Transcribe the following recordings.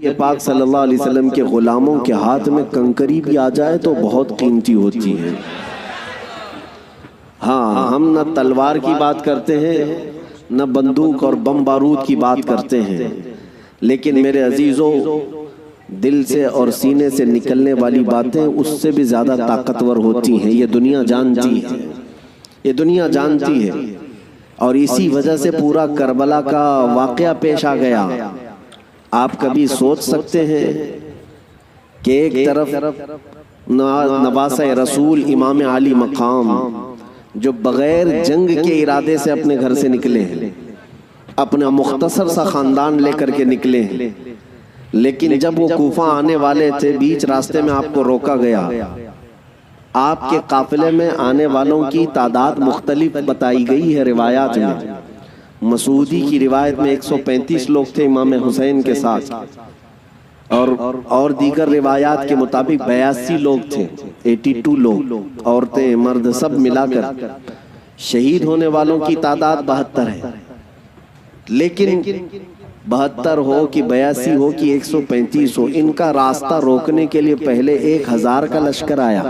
نبی پاک صلی اللہ علیہ وسلم کے غلاموں کے ہاتھ میں کنکری بھی آ جائے تو بہت قیمتی ہوتی ہے۔ ہاں، ہم نہ تلوار کی بات کرتے ہیں نہ بندوق اور بم بارود کی بات کرتے ہیں، لیکن میرے عزیزوں، دل سے اور سینے سے نکلنے والی باتیں اس سے بھی زیادہ طاقتور ہوتی ہیں۔ یہ دنیا جانتی ہے، یہ دنیا جانتی ہے، اور اسی وجہ سے پورا کربلا کا واقعہ پیش آ گیا۔ آپ کبھی سوچ سکتے ہیں کہ ایک طرف نواسۂ رسول امام علی مقام جو بغیر جنگ کے ارادے سے اپنے گھر سے نکلے ہیں، اپنا مختصر سا خاندان لے کر کے نکلے ہیں، لیکن جب وہ کوفہ آنے والے تھے بیچ راستے میں آپ کو روکا گیا۔ آپ کے قافلے میں آنے والوں کی تعداد مختلف بتائی گئی ہے روایات میں۔ مسعودی کی روایت میں 135 لوگ تھے امام حسین کے ساتھ، اور دیگر روایات کے مطابق 82 لوگ تھے، 82 لوگ، عورتیں مرد سب ملا کر۔ شہید ہونے والوں کی تعداد 72 ہے، لیکن 72 ہو کہ 82 ہو کہ 135 ہو، ان کا راستہ روکنے کے لیے پہلے 1000 کا لشکر آیا،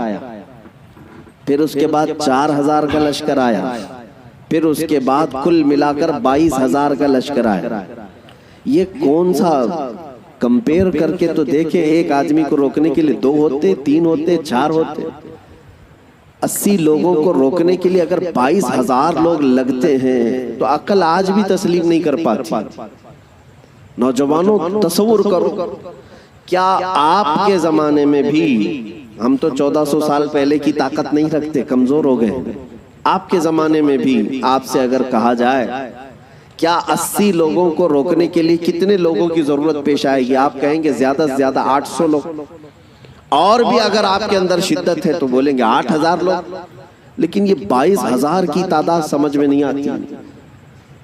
پھر اس کے بعد 4000 کا لشکر آیا، پھر اس کے بعد کل ملا کر 22000 کا لشکر آیا۔ یہ کون سا، کمپیر کر کے تو دیکھیں، ایک آدمی کو روکنے کے لیے 2 ہوتے، 3 ہوتے، 4 ہوتے۔ 80 لوگوں کو روکنے کے لیے اگر 22000 لوگ لگتے ہیں تو عقل آج بھی تسلیم نہیں کر پاتی۔ نوجوانوں تصور کرو، کیا آپ کے زمانے میں بھی، ہم تو 1400 سال پہلے کی طاقت نہیں رکھتے، کمزور ہو گئے، آپ کے زمانے میں بھی آپ سے اگر کہا جائے کیا 80 لوگوں کو روکنے کے لیے کتنے لوگوں کی ضرورت پیش آئے گی، آپ کہیں گے زیادہ سے زیادہ 800 لوگ، اور بھی اگر آپ کے اندر شدت ہے تو بولیں گے 8000 لوگ، لیکن یہ 22000 کی تعداد سمجھ میں نہیں آتی۔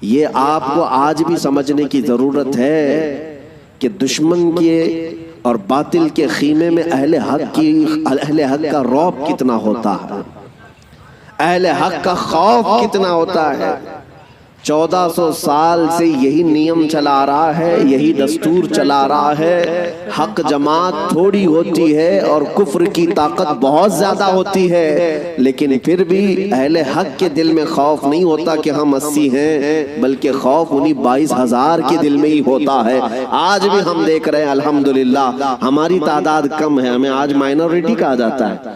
یہ آپ کو آج بھی سمجھنے کی ضرورت ہے کہ دشمن کے اور باطل کے خیمے میں اہل حق کا رعب کتنا ہوتا ہے، اہل حق کا خوف کتنا ہوتا ہے۔ 1400 سال سے یہی نیم چلا رہا ہے، یہی دستور چلا رہا ہے، حق جماعت تھوڑی ہوتی ہے اور کفر کی طاقت بہت زیادہ ہوتی ہے، لیکن پھر بھی اہل حق کے دل میں خوف نہیں ہوتا کہ ہم 80 ہیں، بلکہ خوف انہی 22000 کے دل میں ہی ہوتا ہے۔ آج بھی ہم دیکھ رہے ہیں الحمدللہ ہماری تعداد کم ہے، ہمیں آج مائنورٹی کہا جاتا ہے،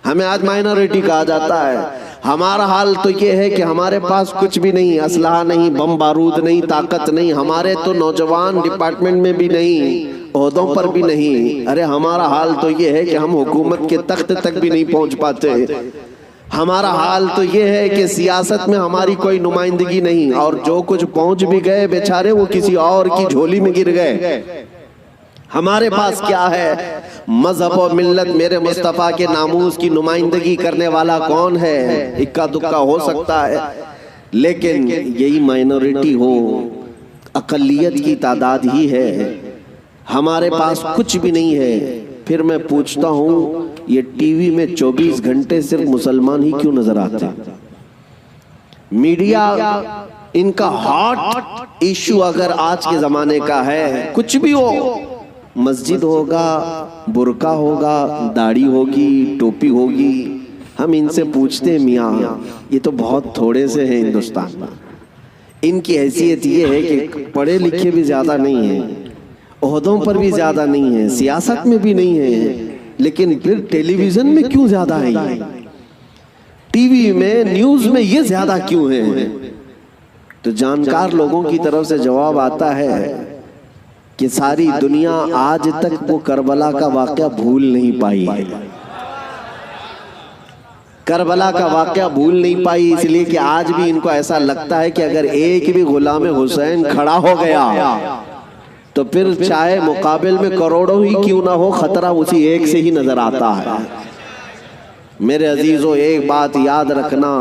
ہمیں آج مائنورٹی کہا جاتا ہے۔ ہمارا حال تو یہ ہے کہ ہمارے پاس کچھ بھی نہیں، اسلحہ نہیں، بم بارود نہیں، طاقت نہیں، ہمارے تو نوجوان ڈپارٹمنٹ میں بھی نہیں، عہدوں پر بھی نہیں۔ ارے ہمارا حال تو یہ ہے کہ ہم حکومت کے تخت تک بھی نہیں پہنچ پاتے۔ ہمارا حال تو یہ ہے کہ سیاست میں ہماری کوئی نمائندگی نہیں، اور جو کچھ پہنچ بھی گئے بیچارے وہ کسی اور کی جھولی میں گر گئے۔ ہمارے پاس کیا ہے؟ مذہب و ملت میرے مصطفیٰ کے ناموس کی نمائندگی کرنے والا کون ہے؟ اکا دکا ہو سکتا ہے، لیکن یہی مائنورٹی ہو، اقلیت کی تعداد ہی ہے، ہمارے پاس کچھ بھی نہیں ہے۔ پھر میں پوچھتا ہوں یہ ٹی وی میں 24 گھنٹے صرف مسلمان ہی کیوں نظر آتے ہیں؟ میڈیا ان کا ہاٹ ایشو اگر آج کے زمانے کا ہے، کچھ بھی ہو، مسجد ہوگا، برقع ہوگا، داڑھی ہوگی، ٹوپی ہوگی، ہم ان سے پوچھتے ہیں میاں یہ تو بہت تھوڑے سے ہیں ہندوستان میں، ان کی حیثیت یہ ہے کہ پڑھے لکھے بھی زیادہ نہیں ہیں، عہدوں پر بھی زیادہ نہیں ہیں، سیاست میں بھی نہیں ہیں، لیکن پھر ٹیلی ویژن میں کیوں زیادہ ہیں، ٹی وی میں، نیوز میں یہ زیادہ کیوں ہیں؟ تو جانکار لوگوں کی طرف سے جواب آتا ہے کہ ساری دنیا آج تک وہ کربلا کا واقعہ بھول نہیں پائی ہے، کربلا کا واقعہ بھول نہیں پائی، اس لیے کہ آج بھی ان کو ایسا لگتا ہے کہ اگر ایک بھی غلام حسین کھڑا ہو گیا تو پھر چاہے مقابل میں کروڑوں ہی کیوں نہ ہو، خطرہ اسی ایک سے ہی نظر آتا ہے۔ میرے عزیزوں ایک بات یاد رکھنا،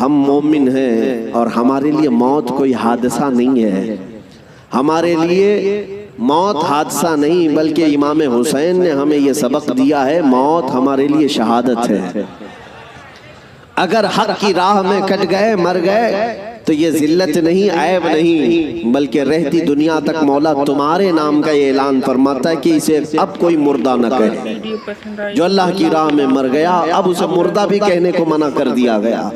ہم مومن ہیں اور ہمارے لیے موت کوئی حادثہ نہیں ہے، ہمارے لیے موت حادثہ نہیں بلکہ امام حسین نے ہمیں یہ سبق دیا ہے، موت ہمارے لیے شہادت ہے۔ اگر حق کی راہ میں کٹ گئے، مر گئے تو یہ ذلت نہیں، عیب نہیں، بلکہ رہتی دنیا تک مولا تمہارے نام کا یہ اعلان فرماتا ہے کہ اسے اب کوئی مردہ نہ کہے۔ جو اللہ کی راہ میں مر گیا اب اسے مردہ بھی کہنے کو منع کر دیا گیا۔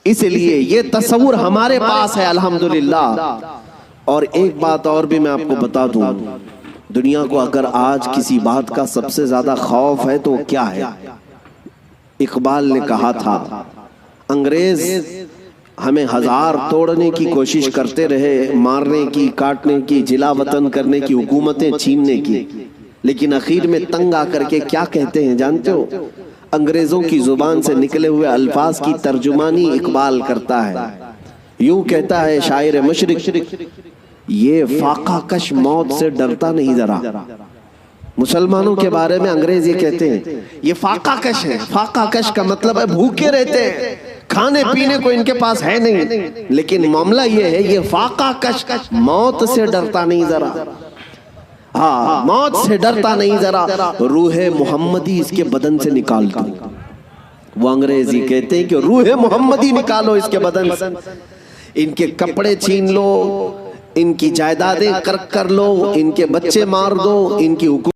اس لیے یہ تصور ہمارے پاس ہے الحمدللہ۔ اور ایک بات اور بھی میں آپ کو بتا دوں، دنیا کو اگر آج کسی بات کا سب سے زیادہ خوف ہے تو وہ کیا ہے؟ اقبال نے کہا تھا انگریز ہمیں ہزار توڑنے کی کوشش کرتے رہے، مارنے کی، کاٹنے کی، جلا وطن کرنے کی، حکومتیں چھیننے کی، لیکن اخیر میں تنگ آ کر کے کیا کہتے ہیں جانتے ہو؟ انگریزوں کی زبان سے نکلے ہوئے الفاظ کی ترجمانی اقبال کرتا ہے، یوں کہتا ہے شاعر مشرق، یہ فاقہ کش موت سے ڈرتا نہیں ذرا۔ مسلمانوں کے بارے میں انگریز یہ کہتے ہیں یہ فاقہ کش ہے۔ فاقہ کش کا مطلب ہے بھوکے رہتے ہیں، کھانے پینے کو ان کے پاس ہے نہیں، لیکن معاملہ یہ ہے یہ فاقہ کش موت سے ڈرتا نہیں ذرا۔ ہاں، موت سے ڈرتا نہیں ذرا، روح محمدی اس کے بدن سے نکال دو۔ وہ انگریزی کہتے ہیں کہ روح محمدی نکالو اس کے بدن سے، ان کے کپڑے چھین لو، ان کی جائیدادیں کرک کر لو، ان کے بچے مار دو، ان کی حکومت